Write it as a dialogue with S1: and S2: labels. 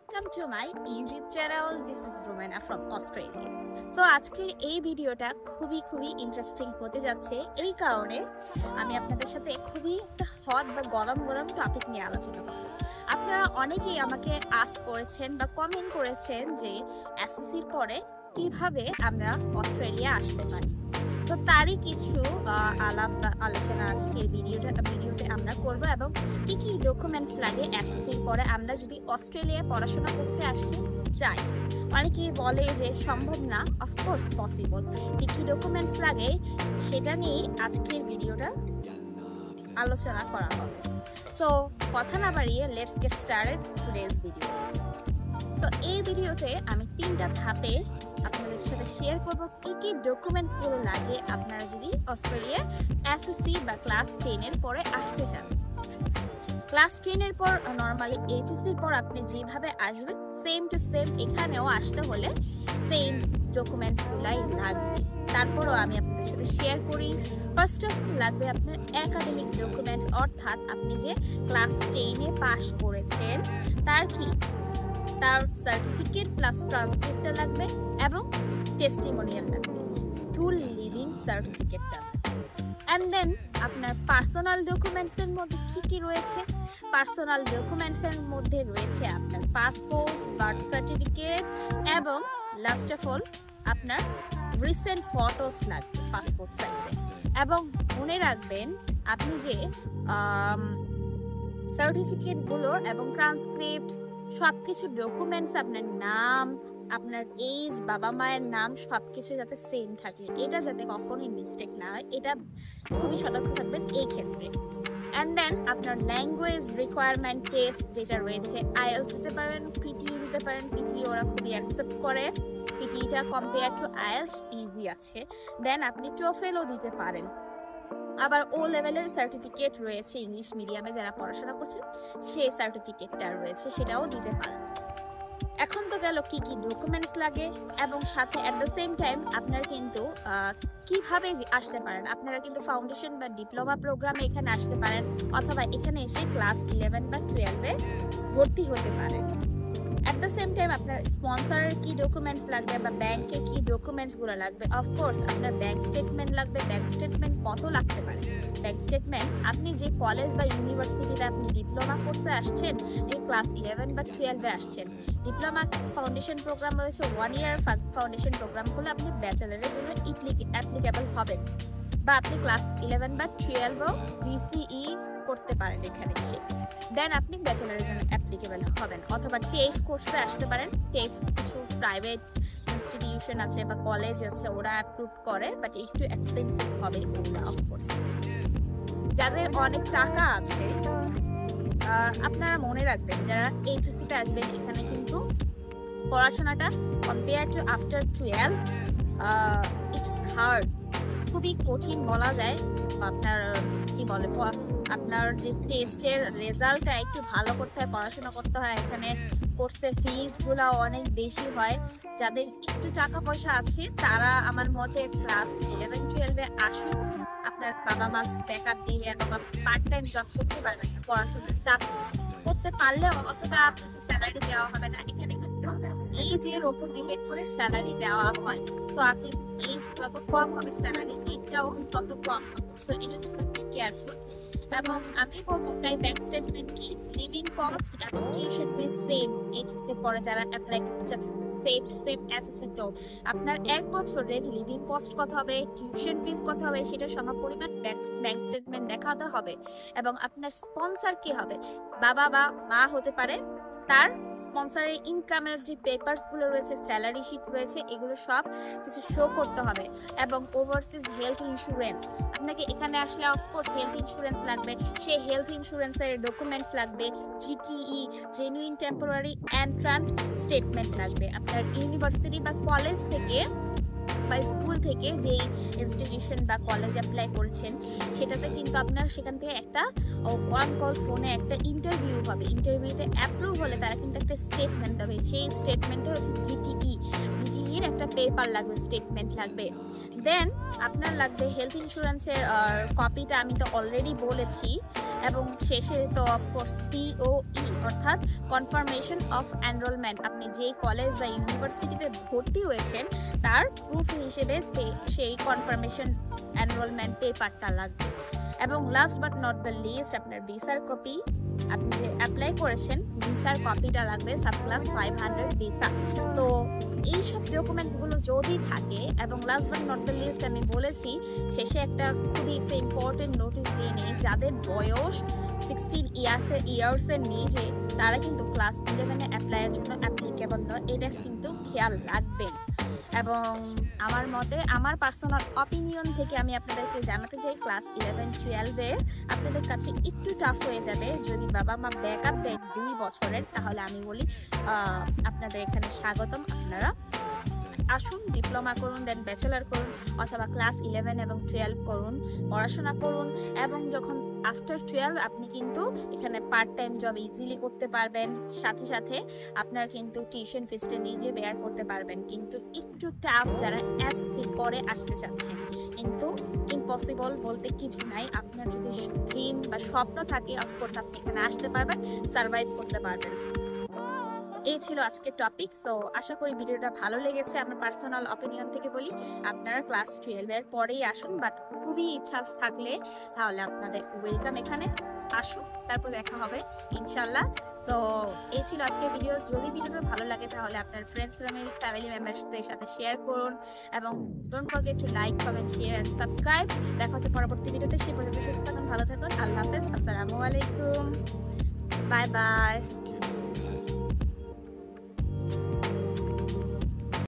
S1: Welcome to my YouTube channel. This is Romana from Australia. So আজকের এই ভিডিওটা খুবই ইন্টারেস্টিং হতে যাচ্ছে এই কারণে আমি আপনাদের সাথে খুবই একটা হট বা গরম টপিক নিয়ে আলোচনা করব। আপনারা অনেকেই আমাকে আস্ক করেছেন বা কমেন্ট করেছেন যে এসএসসির পরে কিভাবে আমরা অস্ট্রেলিয়া আসতে পারি। তো তারই কিছু আলোচনা আজকের ভিডিওতে আমরা করব এবং কি ডকুমেন্টস লাগে এসএসসির পরে আমরা যদি অস্ট্রেলিয়ায় পড়াশোনা করতে আসতে চাই। অনেকেই বলে যে সম্ভব না, অফকোর্স পসিবল। কি ডকুমেন্টস লাগে সেটা নিয়ে আজকের ভিডিওটা আলোচনা করা হবে। সো কথা না বাড়িয়ে let's get started today's video. তো এই ভিডিওতে আমি 3টা ধাপে আপনাদের সাথে শেয়ার করব কি ডকুমেন্টস গুলো লাগে আপনারা যদি অস্ট্রেলিয়া এসএসসি বা ক্লাস 10 এর পরে আসতে চান। ক্লাস 10 এর পর নরমালি এইচএসসি এর পর আপনি যেভাবে আসবেন সেম টু সেম এখানেও আসতে হলে সেম ডকুমেন্টস গুলাই লাগবে। তারপরও আমি আপনাদের সাথে শেয়ার করি। ফার্স্ট অফ অল লাগবে আপনার একাডেমিক ডকুমেন্টস, অর্থাৎ আপনি যে ক্লাস 10 এ পাস করেছেন তার সার্টিফিকেট প্লাস ট্রান্সক্রিপ্টটা লাগবে এবং টেস্টিমোনিয়াল লাগবে, স্কুল লিভিং সার্টিফিকেটটা। এন্ড দেন আপনার পার্সোনাল ডকুমেন্টস এর মধ্যে কি রয়েছে? পার্সোনাল ডকুমেন্টস এর মধ্যে রয়েছে আপনার পাসপোর্ট, বার্থ সার্টিফিকেট এবং লাস্ট অফ অল আপনার রিসেন্ট ফটোস লাগবে পাসপোর্ট সাইজে। এবং মনে রাখবেন আপনি যে সার্টিফিকেট গুলো এবং ট্রান্সক্রিপ্ট সবকিছু ডকুমেন্টস, আপনার নাম, আপনার এজ, বাবা মায়ের নাম সবকিছু যাতে সেম থাকে, এটা যাতে কখনোই মিস্টেক না হয়, এটা খুবই সতর্ক থাকবেন এই ক্ষেত্রে। এন্ড দেন আপনার ল্যাঙ্গুয়েজ রিকোয়ারমেন্ট টেস্ট যেটা রয়েছে, আইএলটিএস দিতে পারেন, পিটিই দিতে পারেন। পিটিই ওরা খুবই অ্যাকসেপ্ট করে, পিটিইটা কম্পেয়ার টু আইএলটিএস ইজি আছে। দেন আপনি টোফেলও দিতে পারেন। আবার ও লেভেলের সার্টিফিকেট রয়েছে, ইংলিশ মিডিয়ামে যারা পড়াশোনা করছেন সেই সার্টিফিকেটটা রয়েছে, সেটাও দিতে পারেন। এখন তো গেল কি ডকুমেন্টস লাগে এবং সাথে এট দ্য সেম টাইম আপনারা কিন্তু কিভাবে আসতে পারেন। আপনারা কিন্তু ফাউন্ডেশন বা ডিপ্লোমা প্রোগ্রামে এখানে আসতে পারেন, অথবা এখানে এসে ক্লাস 11 বা 12 এ ভর্তি হতে পারেন। এট দ্য সেম টাইম আপনার স্পন্সরের কি ডকুমেন্টস লাগবে বা ব্যাংকে কি ডকুমেন্টস গুলো লাগবে? অফকোর্স আপনার ব্যাংক স্টেটমেন্ট লাগবে। ব্যাংক স্টেটমেন্ট কত লাগতে পারে? ব্যাংক স্টেটমেন্ট আপনি যে কলেজ বা ইউনিভার্সিটিতে আপনি ডিপ্লোমা করতে আসছেন, ক্লাস 11 বা 12 এ আসছেন, ডিপ্লোমা ফাউন্ডেশন প্রোগ্রাম রয়েছে 1 ইয়ার ফাউন্ডেশন প্রোগ্রাম হলে আপনি ব্যাচেলারের জন্য অ্যাপ্লিকেবল হবেন, বা আপনি ক্লাস 11 বা 12 ও বিসিই করতে পারেন এখানে এসে, দেন আপনি ব্যাচেলারের জন্য অ্যাপ্লিকেবল হবেন। অথবা টেফ কোর্সে আসতে পারেন। টেফ কিছু প্রাইভেট ইনস্টিটিউশন আছে বা কলেজ আছে, ওরা অ্যাপ্রুভ করে, বাট একটু এক্সপেন্সিভ হবে ওগুলো অফকোর্স। যাদের অনেক টাকা আছে আপনারা মনে রাখবেন যারা এইচএসসি তে আসবেন, এখানে কিন্তু পড়াশোনাটা compare to after 12 it's hard, খুবই কঠিন বলা যায়। আপনার কি বলে, আপনার যে টেস্টের রেজাল্টটা একটু ভালো করতে হয়, পড়াশোনা করতে হয়। এখানে কোর্সের ফিস গুলো অনেক বেশি হয়। যাদের একটু টাকা পয়সা আছে তারা আমার মতে ক্লাস 11-12 এ আসুন। আপনার বাবা মা ব্যাকআপ দিয়ে অথবা পার্ট টাইম জব করতে পারবেন, পড়াশোনার চাপ করতে পারলে অতটা স্যালারি দেওয়া হবে না। এখানে কিন্তু এজের ওপর ডিপেন্ড করে স্যালারি দেওয়া হয়। তো আপনি এজ যত কম হবে স্যালারি এটাও তত কম হবে। সো এটা একটু কেয়ারফুল। এবং আমি বলতে চাই ব্যাংক স্টেটমেন্ট কি, লিভিং কস্ট এবং টিউশন ফিস সেম এইচএসসি পরে যারা অ্যাপ্লাই করতে চাচ্ছেন সেম টু সেম এসএসসি তো আপনার 1 বছরের লিভিং কস্ট কত হবে, টিউশন ফিস কত হবে, সেটা সমপরিমাণ ব্যাংক স্টেটমেন্ট দেখাতে হবে। এবং আপনার স্পন্সর কি হবে, বাবা বা মা হতে পারে, তার স্পন্সরের ইনকামের যে পেপারস গুলো রয়েছে, স্যালারি শিট রয়েছে, এগুলো সব কিছু শো করতে হবে। এবং ওভারসিজ হেলথ ইন্স্যুরেন্স, আপনাকে এখানে আসলে অফকোর্স হেলথ ইন্স্যুরেন্স লাগবে, সেই হেলথ ইন্স্যুরেন্সের ডকুমেন্টস লাগবে। GTE genuine temporary entrance statement লাগবে। আপনার ইউনিভার্সিটি বা কলেজ থেকে বা স্কুল থেকে যেই ইনস্টিটিউশন বা কলেজ অ্যাপ্লাই করেছেন সেটাতে কিন্তু আপনার সেখান থেকে একটা ওয়ান কল ফোনে একটা ইন্টারভিউ হবে। ইন্টারভিউতে অ্যাপ্রুভ হলে তারা কিন্তু একটা স্টেটমেন্ট দেবে, সেই স্টেটমেন্টে হচ্ছে জিটিইর একটা পেপার লাগবে, স্টেটমেন্ট লাগবে। দেন আপনার লাগবে হেলথ ইন্স্যুরেন্সের কপিটা, আমি তো অলরেডি বলেছি, এবং শেষে তো অফকোর্স COE অর্থাৎ কনফার্মেশন অফ এনরোলমেন্ট, আপনি যেই কলেজ বা ইউনিভার্সিটিতে ভর্তি হয়েছেন তার প্রুফ হিসেবে সেই কনফার্মেশন এনরোলমেন্ট পেপারটা লাগবে। এবং last but not the least, আপনার ভিসার কপি, আপনি যে অ্যাপ্লাই করেছেন ভিসার কপিটা লাগবে, সাবক্লাস 500 ভিসা। তো এইসব ডকুমেন্টসগুলো যদি থাকে, এবং last but not the least আমি বলেছি শেষে একটা খুবই একটা ইম্পর্টেন্ট নোটিস দিয়ে নিই, যাদের বয়স 16 ইয়ার্সের নিচে তারা কিন্তু ক্লাস 11-এ অ্যাপ্লাইয়ের জন্য অ্যাপ্লিকেবল নয়, এটা কিন্তু খেয়াল রাখবেন। এবং আমার মতে, আমার পার্সোনাল অপিনিয়ন থেকে আমি আপনাদেরকে জানাতে চাই, ক্লাস 11-12-এ আপনাদের কাছে একটু টাফ হয়ে যাবে। যদি বাবা মা ব্যাকআপ দেয় 2 বছরের, তাহলে আমি বলি আপনাদের এখানে স্বাগতম, আপনারা আসুন, ডিপ্লোমা করুন, দেন ব্যাচেলার করুন, অথবা ক্লাস 11 এবং 12 করুন, পড়াশোনা করুন, এবং যখন আফটার 12 আপনি কিন্তু এখানে পার্ট টাইম জব ইজিলি করতে পারবেন, সাথে সাথে আপনার কিন্তু টিউশন ফিসটা নিজে বেয়ার করতে পারবেন। কিন্তু একটু টাফ যারা এসএসসি পরে আসতে চাচ্ছেন, কিন্তু ইম্পসিবল বলতে কিছু নাই। আপনার যদি ড্রিম বা স্বপ্ন থাকে, অফকোর্স আপনি এখানে আসতে পারবেন, সার্ভাইভ করতে পারবেন। এই ছিল আজকের টপিক। সো আশা করি ভিডিওটা ভালো লেগেছে। আমার পার্সোনাল অপিনিয়ন থেকে বলি, আপনারা ক্লাস 12-এর পরেই আসুন, বাট খুবই ইচ্ছা থাকলে তাহলে আপনাদের ওয়েলকাম, এখানে আসুন, তারপর দেখা হবে ইনশাল্লাহ। তো এই ছিল আজকের ভিডিও। যদি ভিডিওটা ভালো লাগে তাহলে আপনার ফ্রেন্ডস ফ্যামিলি মেম্বারসদের সাথে শেয়ার করুন, এবং don't forget to like, comment, share and subscribe. দেখা হচ্ছে পরবর্তী ভিডিওতে। সেই পর্যন্ত সুস্থ থাকুন, ভালো থাকুন, আল্লাহ হাফেজ, আসসালামু আলাইকুম, বাই বাই।